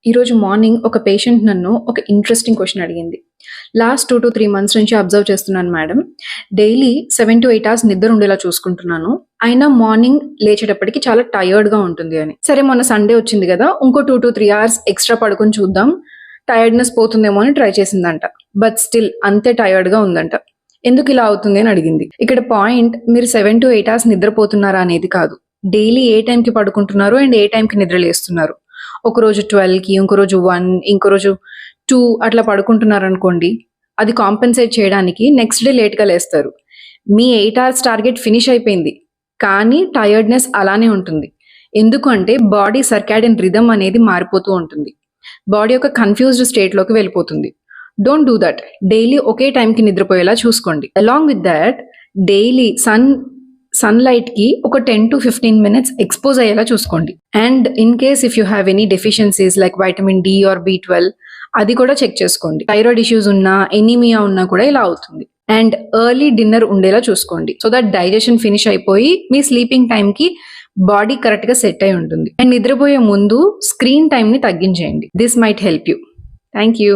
ఈరోజు మార్నింగ్ ఒక పేషెంట్ నన్ను ఒక ఇంట్రెస్టింగ్ క్వశ్చన్ అడిగింది. లాస్ట్ 2-3 మంత్స్ నుంచి అబ్జర్వ్ చేస్తున్నాను మేడం. డైలీ 7-8 అవర్స్ నిద్ర ఉండేలా చూసుకుంటున్నాను. అయినా మార్నింగ్ లేచేటప్పటికి చాలా టయర్డ్‌గా ఉంటుంది అని. సరే మొన్న సండే వచ్చింది కదా! ఇంకో 2-3 అవర్స్ ఎక్స్‌ట్రా పడుకొని చూద్దాం. టైర్డ్‌నెస్ పోతుందేమో అని ట్రై చేసిందంట. బట్ స్టిల్ అంతే టయర్డ్‌గా ఉందంట. ఎందుకు ఇలా అవుతుంది అని అడిగింది. ఇక్కడ పాయింట్ మీరు 7-8 అవర్స్ నిద్రపోతున్నారా అనేది కాదు. డైలీ ఏ టైంకి పడుకుంటున్నారు అండ్ ఏ టైంకి నిద్ర లేస్తున్నారు. ఒకరోజు 12కి, ఇంకో రోజు 1, ఇంకో రోజు 2 అట్లా పడుకుంటున్నారనుకోండి. అది కాంపెన్సేట్ చేయడానికి నెక్స్ట్ డే లేట్‌గా లేస్తారు. మీ 8 అవర్స్ టార్గెట్ ఫినిష్ అయిపోయింది. కానీ టైర్డ్‌నెస్ అలానే ఉంటుంది. ఎందుకు అంటే బాడీ సర్కాడియన్ రిథమ్ అనేది మారిపోతూ ఉంటుంది. బాడీ ఒక కన్‌ఫ్యూజ్డ్ స్టేట్‌లోకి వెళ్ళిపోతుంది. Don't do that. డైలీ ఒకే టైంకి నిద్రపోయేలా చూసుకోండి. అలాంగ్ విత్ దట్ డైలీ సన్‌లైట్‌కి ఒక 10-15 మినిట్స్ ఎక్స్‌పోజ్ అయ్యేలా చూసుకోండి. And in case if you have any deficiencies like vitamin D or B12 అది కూడా చెక్ చేసుకోండి. థైరాయిడ్ ఇష్యూస్ ఉన్నా, ఎనీమియా ఉన్నా కూడా ఇలా అవుతుంది. అండ్ ఎర్లీ డిన్నర్ ఉండేలా చూసుకోండి. సో దట్ డైజెషన్ ఫినిష్ అయిపోయి మీ స్లీపింగ్ టైంకి బాడీ కరెక్ట్‌గా సెట్ అయి ఉంటుంది. అండ్ నిద్రపోయే ముందు స్క్రీన్ టైమ్‌ని తగ్గించేయండి. This might help you. Thank you.